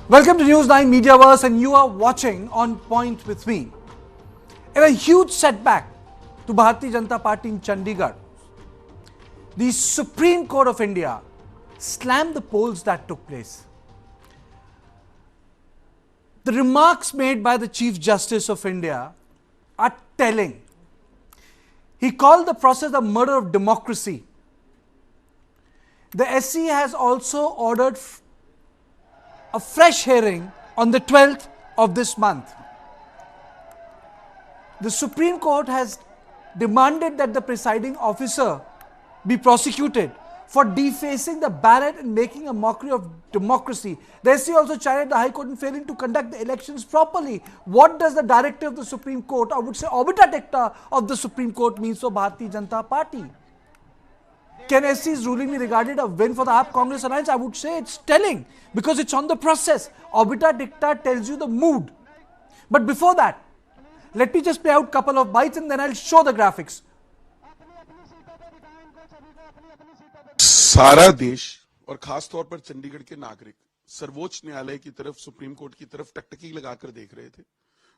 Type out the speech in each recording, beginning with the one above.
Welcome to News9 Mediaverse, and you are watching On Point with me. In a huge setback to Bharatiya Janata Party in Chandigarh, the Supreme Court of India slammed the polls that took place. The remarks made by the Chief Justice of India are telling. He called the process a murder of democracy. The SC has also ordered a fresh hearing on the 12th of this month. The Supreme Court has demanded that the presiding officer be prosecuted for defacing the ballot and making a mockery of democracy. The SC also chided the High Court in failing to conduct the elections properly. What does the directive of the Supreme Court, I would say obita dicta of the Supreme Court, means for Bharatiya Janata Party? Can SC's ruling be regarded a win for the AAP Congress alliance? I would say it's telling, because it's on the process. Obita dicta tells you the mood. But before that, let me just play out a couple of bites and then I'll show the graphics. सारा देश और खास तौर पर चंडीगढ़ के नागरिक सर्वोच्च न्यायालय की तरफ, सुप्रीम कोर्ट की तरफ टकटकी लगाकर देख रहे थे।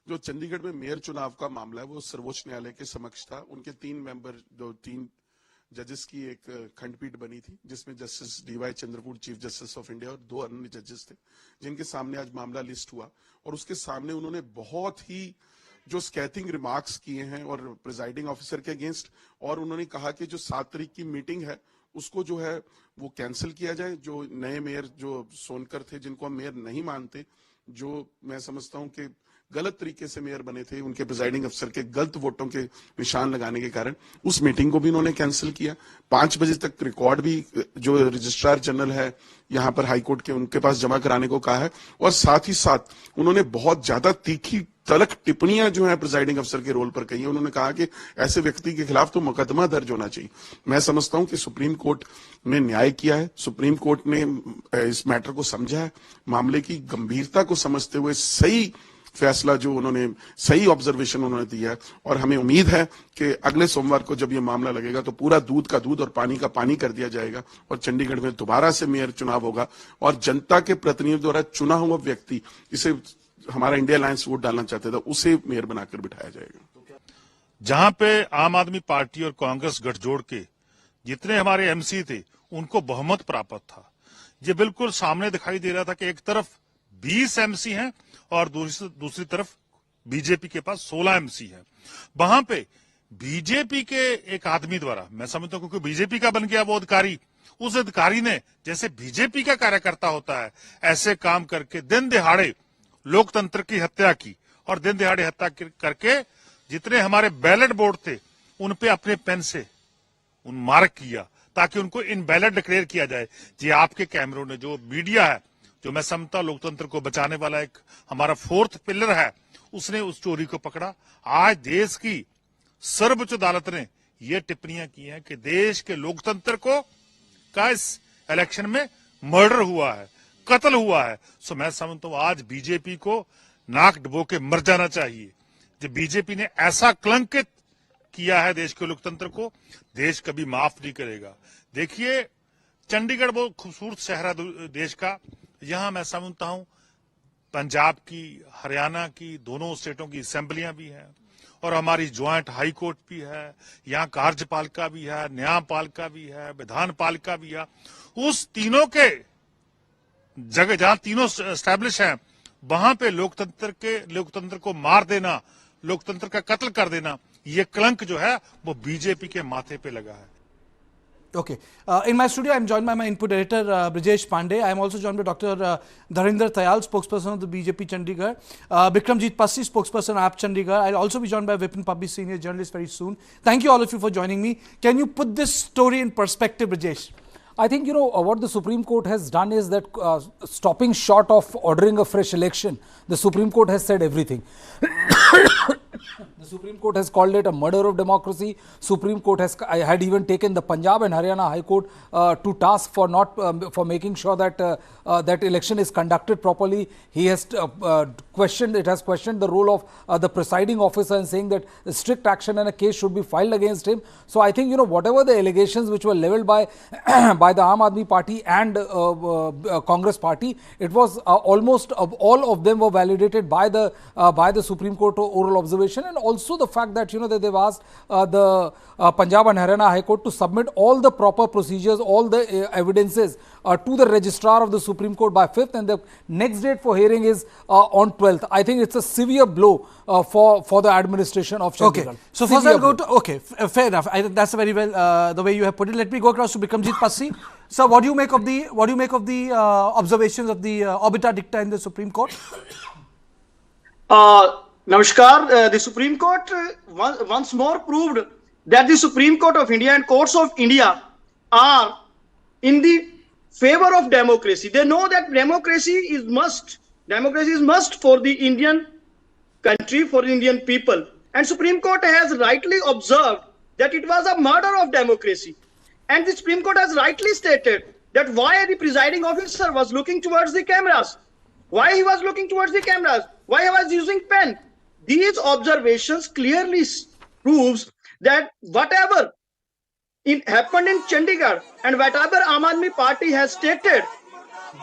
जो चंडीगढ़ में मेयर चुनाव का मामला है वो सर्वोच्च न्यायालय के समक्ष था। उनके तीन जजेस की एक खंडपीठ बनी थी, जिसमें justice DY Chandrachud chief justice of India और 2 अन्य जजेस थे, जिनके सामने आज मामला लिस्ट हुआ। और उसके सामने उन्होंने बहुत ही जो स्कैथिंग रिमार्क्स किए हैं और प्रिजाइडिंग ऑफिसर के अगेंस्ट, और उन्होंने कहा कि जो 7 तारीख की मीटिंग है उसको जो है वो कैंसिल किया जाए। जो नए मेयर जो सोनकर थे, जिनको हम मेयर नहीं मानते, जो मैं समझता हूं कि गलत तरीके से मेयर बने थे, उनके प्रिजाइडिंग अफसर के गलत वोटों के निशान लगाने के कारण उस मीटिंग को भी इन्होंने कैंसिल किया। 5 बजे तक रिकॉर्ड भी जो रजिस्ट्रार जनरल है यहाँ पर हाई कोर्ट के, उनके पास जमा कराने को कहा है। और साथ ही साथ उन्होंने बहुत ज्यादा तीखी तलख टिप्पणियां जो है प्रिजाइडिंग अफसर के रोल पर कही है। उन्होंने कहा कि ऐसे व्यक्ति के खिलाफ तो मुकदमा दर्ज होना चाहिए। मैं समझता हूं कि सुप्रीम कोर्ट ने न्याय किया है। सुप्रीम कोर्ट ने इस मैटर को समझा है, मामले की गंभीरता को समझते हुए सही फैसला जो उन्होंने, सही ऑब्जर्वेशन उन्होंने दिया है। और हमें उम्मीद है कि अगले सोमवार को जब ये मामला लगेगा तो पूरा दूध का दूध और पानी का पानी कर दिया जाएगा और चंडीगढ़ में दोबारा से मेयर चुनाव होगा और जनता के प्रतिनिधियों द्वारा चुना हुआ व्यक्ति, इसे हमारा इंडिया अलायंस वोट डालना चाहते था, उसे मेयर बनाकर बिठाया जाएगा। जहां पे आम आदमी पार्टी और कांग्रेस गठजोड़ के जितने हमारे एमसी थे उनको बहुमत प्राप्त था, ये बिल्कुल सामने दिखाई दे रहा था कि एक तरफ 20 एमसी हैं और दूसरी तरफ बीजेपी के पास 16 एमसी हैं। वहां पे बीजेपी के एक आदमी द्वारा, मैं समझता हूं क्योंकि बीजेपी का बन गया वो अधिकारी, उस अधिकारी ने जैसे बीजेपी का कार्यकर्ता होता है ऐसे काम करके दिन दिहाड़े लोकतंत्र की हत्या की। और दिन दिहाड़े हत्या करके जितने हमारे बैलेट बोर्ड थे उन पे अपने पेन से उन मार्क किया ताकि उनको इनवैलिड डिक्लेयर किया जाए। जी आपके कैमरों ने, जो मीडिया है, जो मैं समझता लोकतंत्र को बचाने वाला एक हमारा 4th पिलर है, उसने उस चोरी को पकड़ा। आज देश की सर्वोच्च अदालत ने ये टिप्पणियां की हैं कि देश के लोकतंत्र को का इस इलेक्शन में मर्डर हुआ है, कत्ल हुआ है। सो मैं समझता हूं आज बीजेपी को नाक डुबो के मर जाना चाहिए। जब बीजेपी ने ऐसा कलंकित किया है देश के लोकतंत्र को, देश कभी माफ नहीं करेगा। देखिए चंडीगढ़ बहुत खूबसूरत शहर है देश का। यहां मैं समझता हूं पंजाब की, हरियाणा की, दोनों स्टेटों की असेंबलियां भी हैं और हमारी ज्वाइंट हाई कोर्ट भी है। यहाँ कार्यपालिका भी है, न्यायपालिका भी है, विधानपालिका भी है। उस तीनों के जगह जहां तीनों एस्टैब्लिश हैं, वहां पे लोकतंत्र को मार देना, लोकतंत्र का कत्ल कर देना, ये कलंक जो है वो बीजेपी के माथे पे लगा है। Okay. In my studio, I'm joined by my input editor, Brijesh Pandey. I'm also joined by Dr. Dharinder Tayal, spokesperson of the BJP Chandigarh. Bikramjit Passi, spokesperson of AAP Chandigarh. I'll also be joined by Vipin Pabbi, senior journalist, very soon. Thank you all of you for joining me. Can you put this story in perspective, Brijesh? I think, what the Supreme Court has done is that stopping short of ordering a fresh election, the Supreme Court has said everything. The Supreme Court has called it a murder of democracy. Supreme Court had even taken the Punjab and Haryana High Court to task for not for making sure that that election is conducted properly. He has questioned the role of the presiding officer and saying that strict action and a case should be filed against him. So I think, whatever the allegations which were leveled by by the Aam Aadmi Party and Congress Party, it was almost all of them were validated by the Supreme Court oral observation, and also the fact that that they've asked the Punjab and Haryana High Court to submit all the proper procedures, all the evidences to the registrar of the Supreme Court by 5th, and the next date for hearing is on 12th. I think it's a severe blow for the administration of Chandigarh. Okay, so first I'll go to, fair enough. That's very well the way you have put it. Let me go across to Bikramjit Passi. Sir, what do you make of the observations of the obiter dicta in the Supreme Court? Namaskar. The Supreme Court once more proved that the Supreme Court of India and courts of India are in the favor of democracy. They know that democracy is must for the Indian country, for the Indian people. And Supreme Court has rightly observed that it was a murder of democracy. And the Supreme Court has rightly stated that why the presiding officer was looking towards the cameras. Why he was looking towards the cameras? Why he was using pen? These observations clearly proves that whatever happened in Chandigarh and whatever Aam Aadmi Party has stated,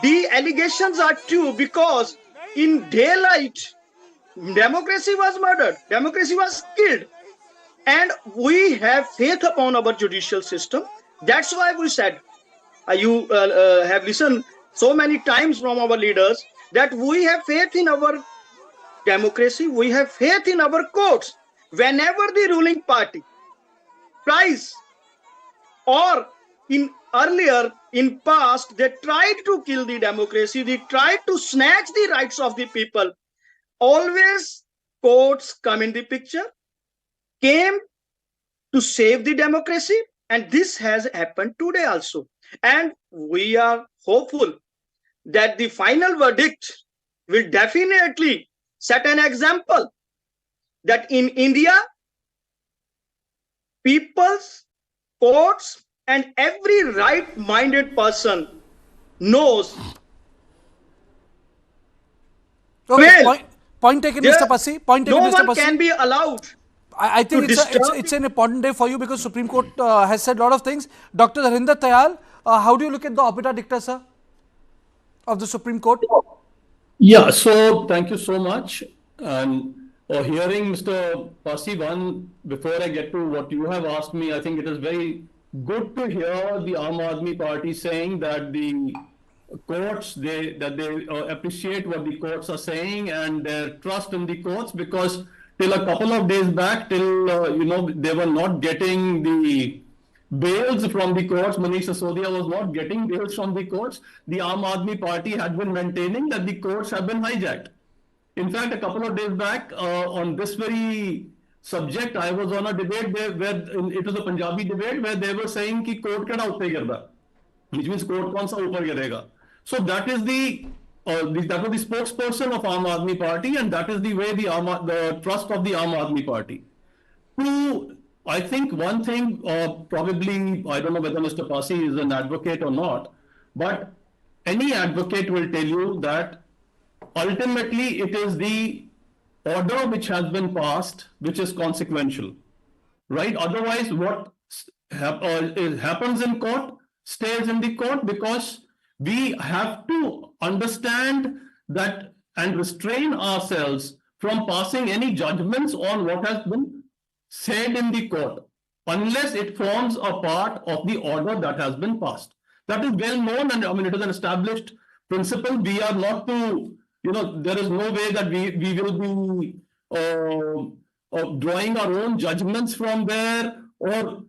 the allegations are true, because in daylight, democracy was murdered, democracy was killed. And we have faith upon our judicial system. That's why we said, you have listened so many times from our leaders, that we have faith in our democracy, we have faith in our courts. Whenever the ruling party tries, or in past, they tried to kill the democracy, they tried to snatch the rights of the people, always courts come in the picture, came to save the democracy, and this has happened today also. And we are hopeful that the final verdict will definitely set an example that in India, people's courts and every right-minded person knows. Okay, point taken, Mr. Passi. Point taken, no Mr. one Passi. can be allowed. I think it's an important day for you, because Supreme Court has said a lot of things. Dr. Harinder Tayal, how do you look at the obiter dicta, sir, of the Supreme Court? Yeah, so thank you so much. And hearing Mr. Passi, before I get to what you have asked me, I think it is very good to hear the Aam Aadmi Party saying that the courts, they appreciate what the courts are saying and their trust in the courts, because till a couple of days back, till they were not getting the bails from the courts. Manish Sisodia was not getting bails from the courts. The Aam Aadmi Party had been maintaining that the courts have been hijacked. In fact, a couple of days back, on this very subject, I was on a debate where it was a Punjabi debate where they were saying कि court केड़ा ऊपर गिरदा, which means court कौन सा ऊपर गिरेगा. So that is that was the spokesperson of Aam Aadmi Party, and that is the way the trust of the Aam Aadmi Party. I think one thing, probably, I don't know whether Mr. Passi is an advocate or not, but any advocate will tell you that ultimately it is the order which has been passed which is consequential, right? Otherwise, what happens in court stays in the court, because we have to understand that and restrain ourselves from passing any judgments on what has been said in the court, unless it forms a part of the order that has been passed. That is well known, and I mean, it is an established principle. We are not to, there is no way that we will be drawing our own judgments from there, or,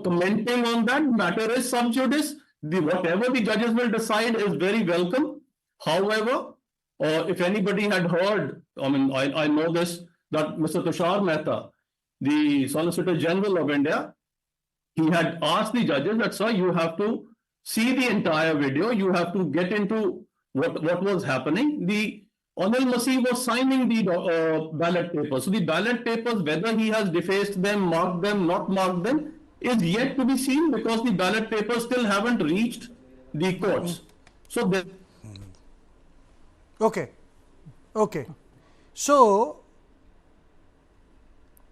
commenting on that. Matter is sub judice. Whatever the judges will decide is very welcome. However, if anybody had heard, I know this, that Mr. Tushar Mehta, the Solicitor General of India, he had asked the judges that, sir, you have to see the entire video, you have to get into what was happening. The Anil Masih was signing the ballot papers. So the ballot papers, whether he has defaced them, marked them, not marked them, is yet to be seen because the ballot papers still haven't reached the courts. So there. Okay. Okay. So,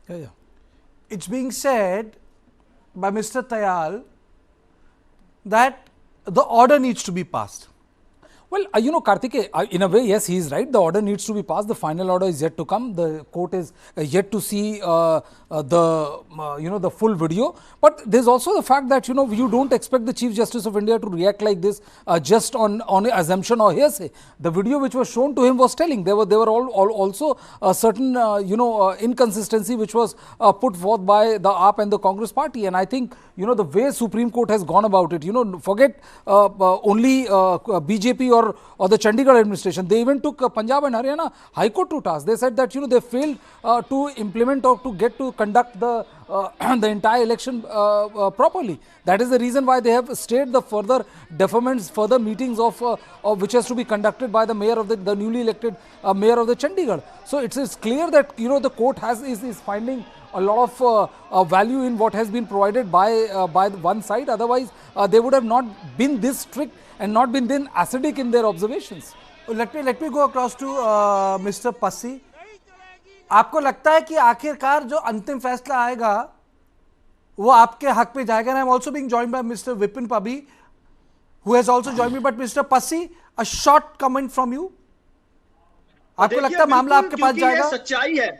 Yeah. it's being said by Mr. Tayal that the order needs to be passed. Well, Kartikeya, in a way, yes, he is right. The order needs to be passed. The final order is yet to come. The court is yet to see the full video. But there's also the fact that, you don't expect the Chief Justice of India to react like this just on assumption or hearsay. The video which was shown to him was telling. There were also a certain, inconsistency which was put forth by the AAP and the Congress party. And I think, the way Supreme Court has gone about it, forget only BJP or the Chandigarh administration. They even took Punjab and Haryana High Court to task. They said that they failed to implement or to conduct the the entire election properly. That is the reason why they have stayed the further deferments, further meetings of which has to be conducted by the mayor of the newly elected mayor of the Chandigarh. So it's clear that the court is finding a lot of value in what has been provided by one side. Otherwise, they would have not been this strict and not been then acidic in their observations. Let me go across to Mr. Passi. आपको लगता है कि आखिरकार जो अंतिम फैसला आएगा वो आपके हक पे जाएगा? And I'm also being joined by Mr. Vipin Pabi, who has also joined me. But Mr. Passi, a short comment from you. आपको लगता है मामला आपके पास जाएगा? ये सच्चाई है,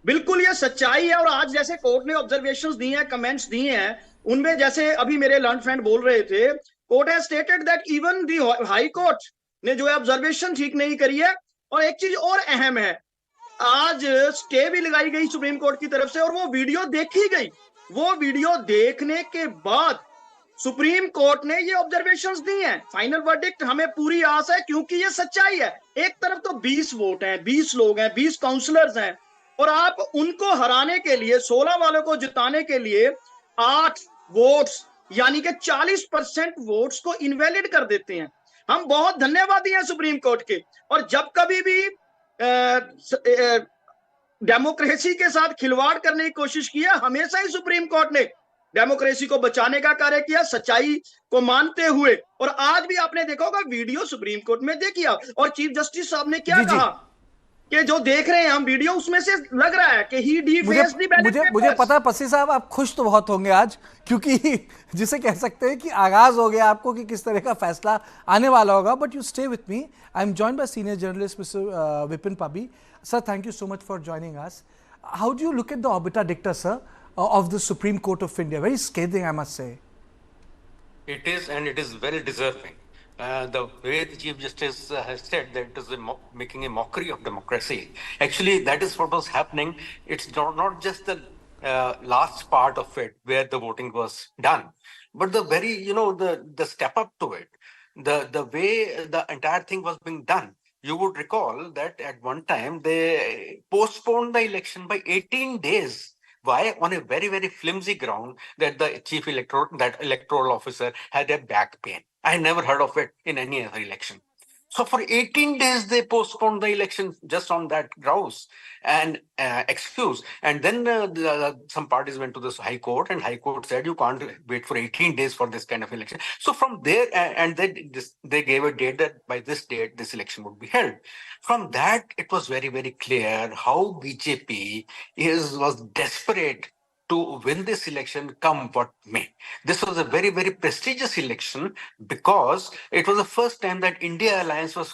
बिल्कुल ये सच्चाई है। और आज जैसे कोर्ट ने ऑब्जर्वेशंस दिए हैं, कमेंट्स दिए हैं, उनमें जैसे अभी मेरे लर्न फ्रेंड बोल रहे थे, court has stated that even the high court ने जो है ऑब्जर्वेशन ठीक नहीं करी है। और एक चीज और अहम है, आज स्टे भी लगाई गई सुप्रीम कोर्ट की तरफ से और वो वीडियो देखी गई। वो वीडियो देखने के बाद सुप्रीम कोर्ट ने ये ऑब्जर्वेशंस दी हैं। फाइनल वर्डिक्ट हमें पूरी आस है, क्योंकि ये सच्चाई है। एक तरफ तो 20 वोट हैं, 20 लोग हैं, 20 काउंसलर्स हैं, और आप उनको हराने के लिए, 16 वालों को जिताने के लिए 8 वोट्स यानी कि 40% वोट्स को इनवैलिड कर देते हैं। हम बहुत धन्यवादी हैं सुप्रीम कोर्ट के। और जब कभी भी डेमोक्रेसी के साथ खिलवाड़ करने की कोशिश की है, हमेशा ही सुप्रीम कोर्ट ने डेमोक्रेसी को बचाने का कार्य किया, सच्चाई को मानते हुए। और आज भी आपने देखा होगा वीडियो सुप्रीम कोर्ट में देखिए, और चीफ जस्टिस साहब ने क्या कहा कि जो देख रहे हैं हम वीडियो, उसमें से लग रहा है कि ही डिफेस्ड द बैलेट पेपर्स। मुझे पता है पस्सी साहब, आप खुश तो बहुत होंगे आज, क्योंकि जिसे कह सकते हैं कि आगाज हो गया आपको कि किस तरह का फैसला आने वाला होगा। But you stay with me, I am joined by senior journalist mister Vipin Pabi. Sir, thank you so much for joining us. How do you look at the obiter dicta, sir, of the Supreme Court of India? Very scathing, I must say. It is, and it is very deserving. The way the Chief Justice has said that it is making a mockery of democracy. Actually, that is what was happening. It's not just the last part of it where the voting was done, but the very, the step up to it, the way the entire thing was being done. You would recall that at one time they postponed the election by 18 days. Why? On a very, very flimsy ground that the that electoral officer had a back pain. I never heard of it in any other election. So for 18 days, they postponed the election just on that grounds and excuse. And then some parties went to this High Court, and High Court said you can't wait for 18 days for this kind of election. So from there, and they gave a date that by this date, this election would be held. From that, it was very, very clear how BJP was desperate to win this election, come what may. This was a very, very prestigious election because it was the first time that India Alliance was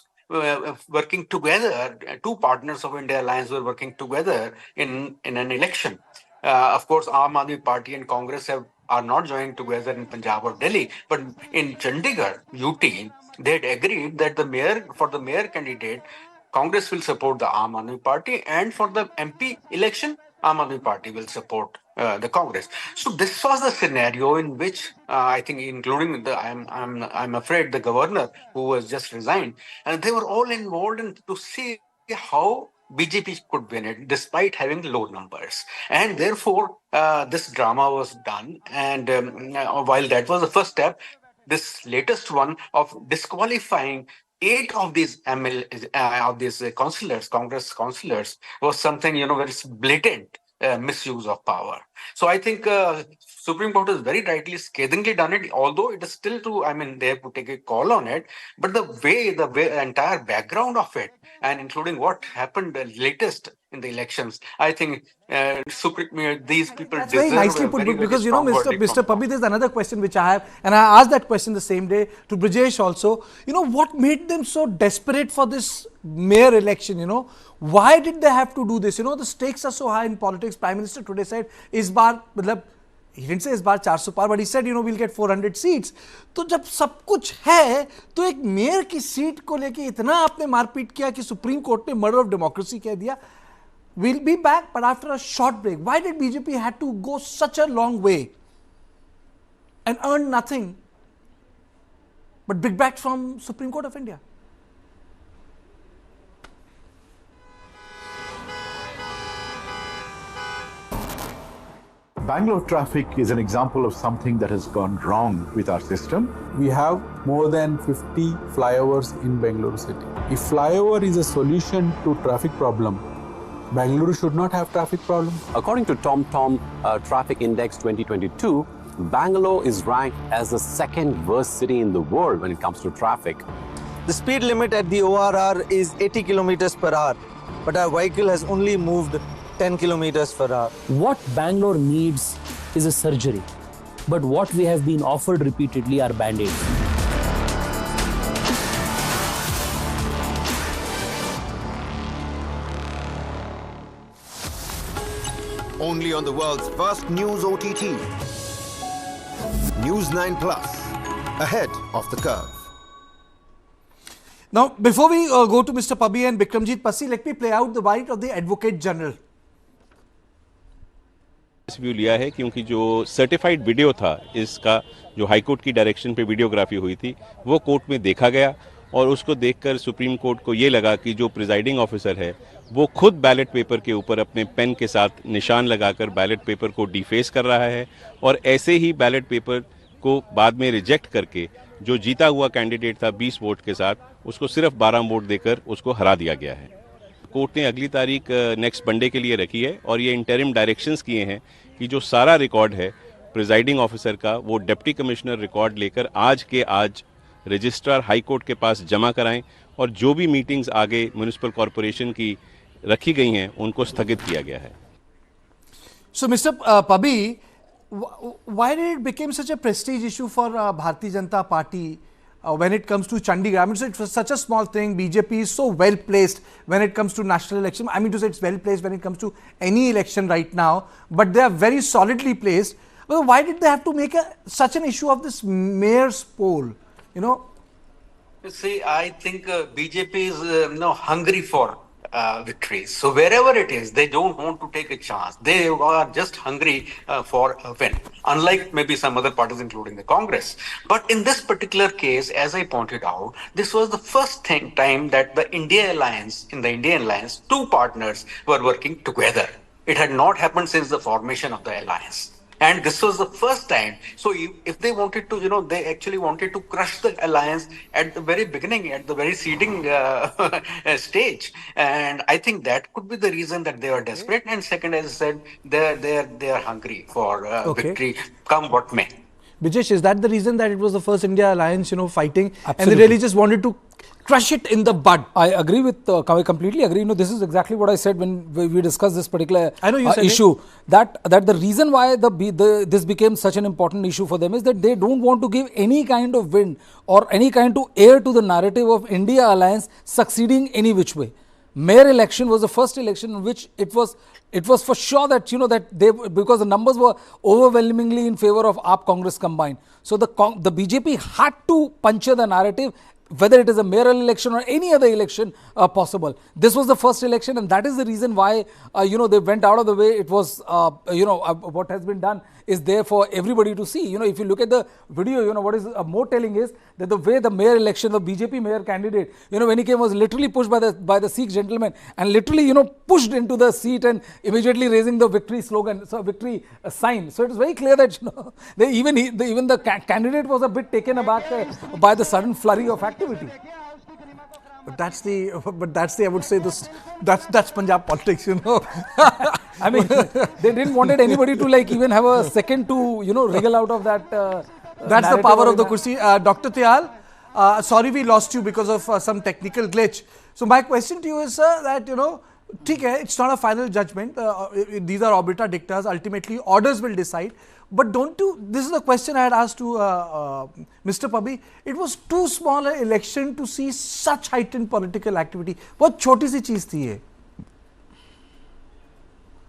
working together. Two partners of India Alliance were working together in an election. Of course, Aam Aadmi Party and Congress are not joining together in Punjab or Delhi, but in Chandigarh, UT, they had agreed that for the mayor candidate, Congress will support the Aam Aadmi Party, and for the MP election, Aam Aadmi Party will support the Congress. So this was the scenario in which I think, including I'm afraid the governor who was just resigned, and they were all involved in to see how BJP could win it despite having low numbers. And therefore, this drama was done. And while that was the first step, this latest one of disqualifying 8 of these councillors, Congress councillors, was something, very blatant misuse of power. So I think Supreme Court has very rightly, scathingly done it, although it is still they have to take a call on it. But the entire background of it, and including what happened latest in the elections, I think these people That's deserve very nicely a put, very, because very strong verdict Mr. from Pabi, there's another question which I have, and I asked that question the same day to Brijesh also. What made them so desperate for this mayor election? Why did they have to do this? The stakes are so high in politics. Prime Minister today said, "Is baar," he didn't say इस बार 400 पार, but he said, we'll get 400 seats. तो जब सब कुछ है, तो एक mayor की seat को लेके इतना आपने मारपीट किया कि सुप्रीम कोर्ट ने मर्डर ऑफ डेमोक्रेसी कह दिया. We'll be back, but after a short break. Why did BJP had to go such a long way and earn nothing but big back from Supreme Court of India? Bangalore traffic is an example of something that has gone wrong with our system. We have more than 50 flyovers in Bangalore city. If flyover is a solution to traffic problem, Bangalore should not have traffic problem. According to TomTom Traffic Index 2022, Bangalore is ranked as the second worst city in the world when it comes to traffic. The speed limit at the ORR is 80 kilometers per hour, but our vehicle has only moved 10 kilometers per hour. What Bangalore needs is a surgery, but what we have been offered repeatedly are band-aids. Only on the world's first news OTT. News9 Plus, ahead of the curve. Now, before we go to Mr. Pabi and Bikramjit Passi, let me play out the verdict of the Advocate General. View लिया है क्योंकि जो certified video था, इसका जो high court की direction पे videography हुई थी, वो कोर्ट में देखा गया और उसको देखकर सुप्रीम कोर्ट को ये लगा कि जो प्रिजाइडिंग ऑफिसर है वो खुद बैलेट पेपर के ऊपर अपने पेन के साथ निशान लगाकर बैलेट पेपर को डिफेस कर रहा है और ऐसे ही बैलेट पेपर को बाद में रिजेक्ट करके जो जीता हुआ कैंडिडेट था 20 वोट के साथ, उसको सिर्फ 12 वोट देकर उसको हरा दिया गया है. कोर्ट ने अगली तारीख नेक्स्ट मंडे के लिए रखी है और ये इंटरिम डायरेक्शंस किए हैं कि जो सारा रिकॉर्ड है प्रिजाइडिंग ऑफिसर का, वो डिप्टी कमिश्नर रिकॉर्ड लेकर आज के आज रजिस्ट्रार हाई कोर्ट के पास जमा कराएं और जो भी मीटिंग्स आगे म्युनिसिपल कॉर्पोरेशन की रखी गई हैं उनको स्थगित किया गया है. So, Mr. Pabi, why did it become such a prestige issue for Bharatiya Janata Party when it comes to Chandigarh? I mean, so it was such a small thing. BJP is so well placed when it comes to national election. I mean to say it's well placed when it comes to any election right now, but they are very solidly placed. Well, why did they have to make such an issue of this mayor's poll? See, I think BJP is hungry for victories. So wherever it is, they don't want to take a chance. They are just hungry for a win, unlike maybe some other parties, including the Congress. But in this particular case, as I pointed out, this was the first time that in the India Alliance, two partners were working together. It had not happened since the formation of the alliance. And this was the first time. So if they wanted to, they actually wanted to crush the alliance at the very beginning, at the very seeding stage. And I think that could be the reason that they are desperate. And second, as I said, they are hungry for victory, come what may. Brijesh, is that the reason that it was the first India Alliance, fighting? Absolutely. And they really just wanted to crush it in the bud? I agree with, I completely agree. This is exactly what I said when we discussed this particular issue. That the reason why this became such an important issue for them is that they don't want to give any kind of wind or any kind to air to the narrative of India Alliance succeeding any which way. Mayor election was the first election in which it was for sure that because the numbers were overwhelmingly in favor of AAP Congress combined. So the BJP had to puncture the narrative, whether it is a mayoral election or any other election possible. This was the first election, and that is the reason why they went out of the way. It was what has been done is there for everybody to see. If you look at the video, what is more telling is that the way the mayor election, the BJP mayor candidate, when he came, was literally pushed by the Sikh gentleman and literally pushed into the seat and immediately raising the victory slogan, so victory sign. So it is very clear that even the candidate was a bit taken aback by the sudden flurry of activity. But that's the I would say that's Punjab politics, you know. I mean, they didn't wanted anybody to like even have a second to, you know, wriggle out of that. That's the power of the kursi. Dr. Tyal, sorry we lost you because of some technical glitch. So my question to you is, sir, that, you know, it's not a final judgment. These are orbiter dictas. Ultimately, orders will decide. But don't you, this is a question I had asked to Mr. Pabbi. It was too small an election to see such heightened political activity. What choti si cheez thi ye?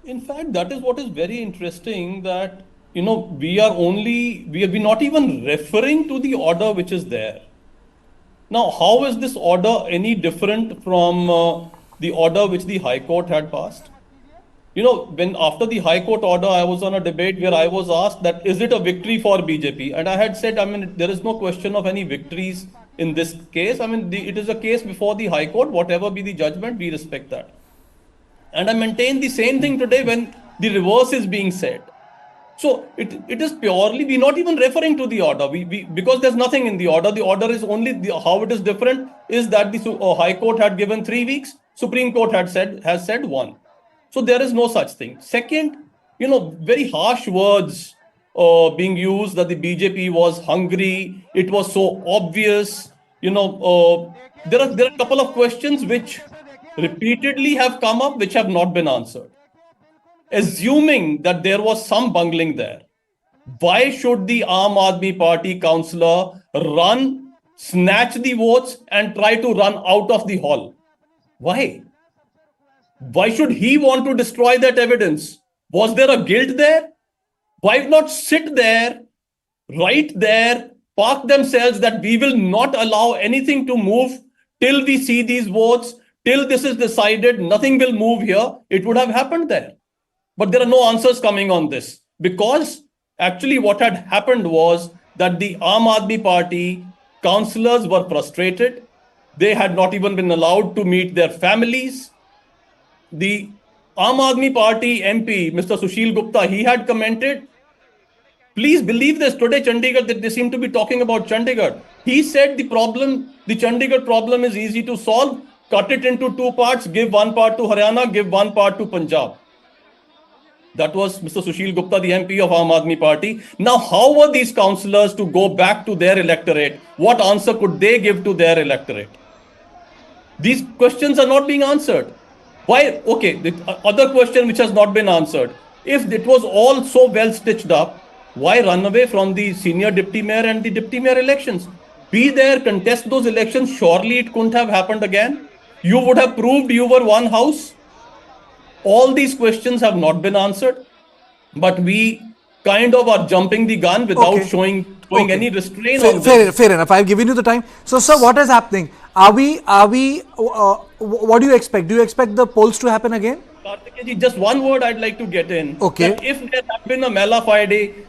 In fact, that is what is very interesting, that, you know, we are not even referring to the order which is there. Now, how is this order any different from the order which the High Court had passed? You know, when after the High Court order, I was on a debate where I was asked that, is it a victory for BJP? And I had said, I mean, there is no question of any victories in this case. I mean, it is a case before the High Court. Whatever be the judgment, we respect that. And I maintain the same thing today when the reverse is being said. So it is purely, we're not even referring to the order. Because there's nothing in the order. The order is only, how it is different is that the High Court had given 3 weeks. Supreme Court has said 1. So there is no such thing. Second, you know, very harsh words being used, that the BJP was hungry. It was so obvious. You know, there are a couple of questions which repeatedly have come up, which have not been answered. Assuming that there was some bungling there, why should the Aam Aadmi Party councillor snatch the votes and try to run out of the hall? Why? Why should he want to destroy that evidence? Was there a guilt there? Why not sit there, right there, park themselves that we will not allow anything to move till we see these votes, till this is decided, nothing will move here. It would have happened there. But there are no answers coming on this, because actually what had happened was that the Aam Aadmi Party councillors were frustrated. They had not even been allowed to meet their families. The Aam Aadmi Party MP, Mr. Sushil Gupta, he had commented, please believe this, today Chandigarh, that they seem to be talking about Chandigarh. He said the Chandigarh problem is easy to solve, cut it into 2 parts, give 1 part to Haryana, give 1 part to Punjab. That was Mr. Sushil Gupta, the MP of Aam Aadmi Party. Now, how were these councillors to go back to their electorate? What answer could they give to their electorate? These questions are not being answered. Why? Okay, the other question which has not been answered. If it was all so well stitched up, why run away from the senior deputy mayor and the deputy mayor elections? Be there, contest those elections. Surely it couldn't have happened again. You would have proved you were one house. All these questions have not been answered, but we kind of are jumping the gun without showing any restraint on this. Fair enough. I've given you the time. So, sir, what is happening? Are we? What do you expect? Do you expect the polls to happen again? Kartikeya, just one word I'd like to get in. Okay. That if there had been a Mela Friday,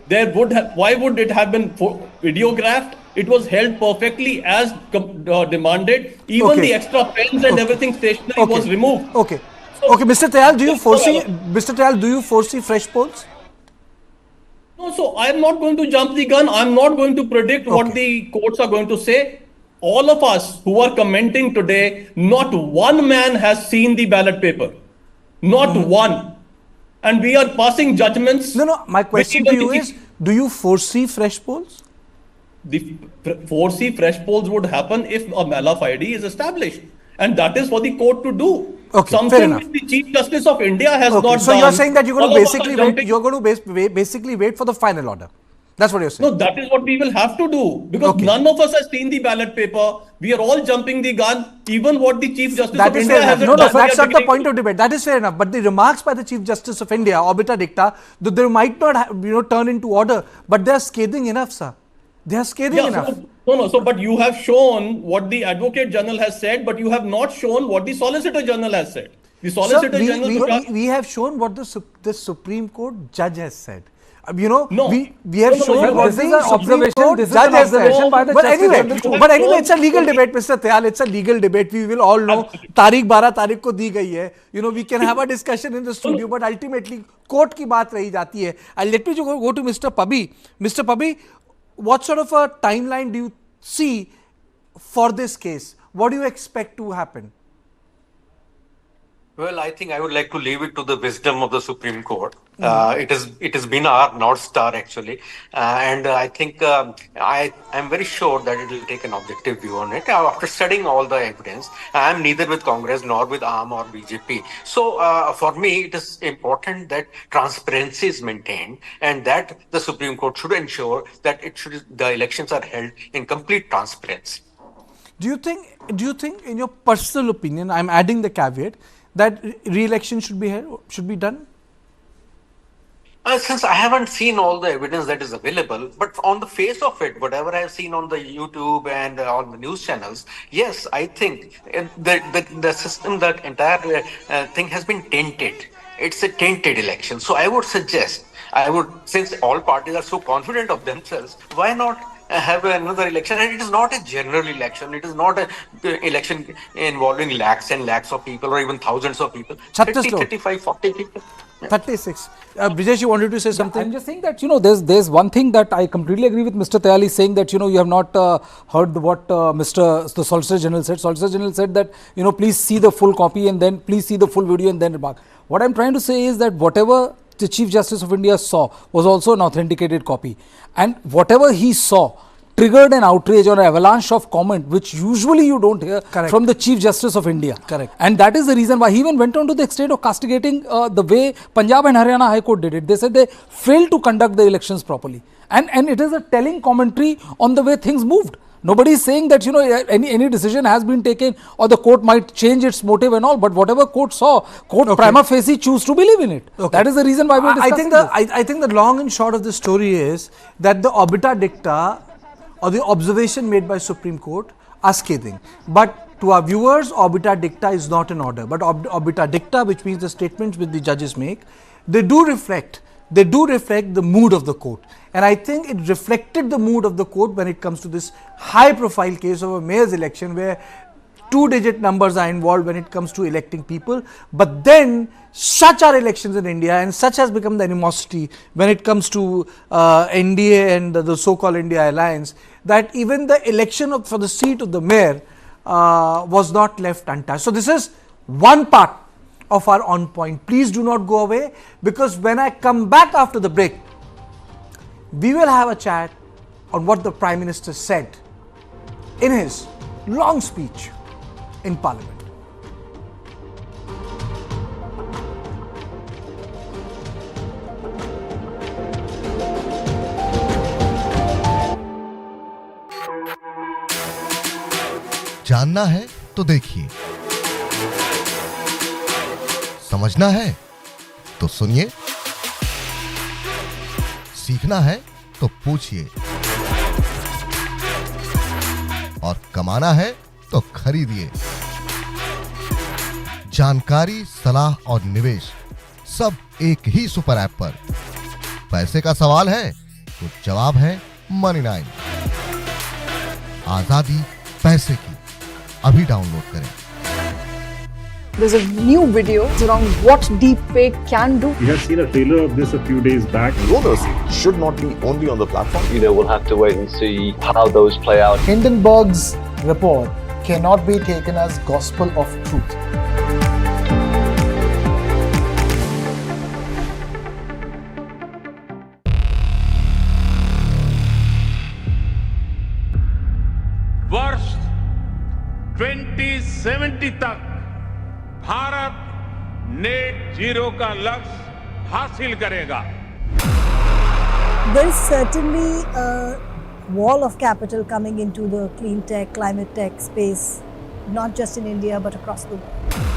why would it have been videographed? It was held perfectly as demanded. Even the extra pens and everything stationery was removed. Okay. Okay, Mr. Tyal, do you foresee fresh polls? No, so I am not going to jump the gun. I am not going to predict what the courts are going to say. All of us who are commenting today, not one man has seen the ballot paper. Not one. And we are passing judgments. No, my question to you is, do you foresee fresh polls? Foresee fresh polls would happen if a Mela Friday is established. And that is for the court to do. Something which the Chief Justice of India has not done. So you're saying that you're going to basically wait for the final order. That's what you're saying. No, that is what we will have to do, because none of us has seen the ballot paper. We are all jumping the gun. Even what the Chief Justice of India has done. No, that's not the point of debate. That is fair enough. But the remarks by the Chief Justice of India, Obita Dicta, they might not turn into order, but they are scathing enough, sir. They are scathing enough. But you have shown what the Advocate General has said, but you have not shown what the Solicitor General has said. The Solicitor General... We have shown what the Supreme Court judge has said. We have shown what the Supreme Court judge has said. But anyway, it's a legal debate, Mr. Tyal. It's a legal debate. We will all know. Tarikh 12 तारीख को दी गई है. We can have a discussion in the studio, but ultimately, court की बात रही जाती है. Let me go to Mr. Pabbi. Mr. Pabbi, what sort of a timeline do you see for this case? What do you expect to happen? Well, I think I would like to leave it to the wisdom of the Supreme Court. It has been our North Star actually, and I think I am very sure that it will take an objective view on it. After studying all the evidence, I am neither with Congress nor with AAM or BJP. So for me, it is important that transparency is maintained, and that the Supreme Court should ensure that the elections are held in complete transparency. Do you think, in your personal opinion, I'm adding the caveat, that re-election should be done? Since I haven't seen all the evidence that is available, but on the face of it, whatever I have seen on the YouTube and on the news channels, yes, I think the system, that entire thing has been tainted. It's a tainted election. So I would suggest, since all parties are so confident of themselves, why not have another election? And it is not a general election. It is not an election involving lakhs and lakhs of people or even thousands of people. 30, 35, 40 people. Yeah. 36. Brijesh, you wanted to say something? I'm just saying that, there's one thing that I completely agree with Mr. Tayali saying that, you have not heard what the Solicitor General said. Solicitor General said that, please see the full copy and then please see the full video and then remark. What I'm trying to say is that whatever the Chief Justice of India saw was also an authenticated copy, and whatever he saw triggered an outrage or an avalanche of comment which usually you don't hear from the Chief Justice of India. Correct. And that is the reason why he even went on to the extent of castigating the way Punjab and Haryana High Court did it. They said they failed to conduct the elections properly, and it is a telling commentary on the way things moved. Nobody is saying that any decision has been taken or the court might change its motive and all, but whatever court saw, prima facie choose to believe in it. That is the reason why we are discussing this. I think the long and short of the story is that the obiter dicta or the observation made by Supreme Court are scathing. But to our viewers, obiter dicta is not an order, but obiter dicta, which means the statements which the judges make, they do reflect the mood of the court. And I think it reflected the mood of the court when it comes to this high profile case of a mayor's election where 2-digit numbers are involved when it comes to electing people. But then such are elections in India, and such has become the animosity when it comes to NDA and the so-called India alliance, that even the election for the seat of the mayor was not left untouched. So this is one part of our On Point. Please do not go away, because when I come back after the break, we will have a chat on what the Prime Minister said in his long speech in Parliament. जानना है तो देखिए, समझना है तो सुनिए, सीखना है तो पूछिए, और कमाना है तो खरीदिए। जानकारी, सलाह और निवेश सब एक ही सुपर ऐप पर। पैसे का सवाल है तो जवाब है Money9। आजादी पैसे की, अभी डाउनलोड करें। There's a new video around what deepfake can do. We have seen a trailer of this a few days back. Rollers should not be only on the platform. We'll have to wait and see how those play out. Hindenburg's report cannot be taken as gospel of truth. वर्ष 2070 तक Bharat net zero का लक्ष्य हासिल करेगा। There is certainly a wall of capital coming into the clean tech, climate tech space, not just in India but across the world.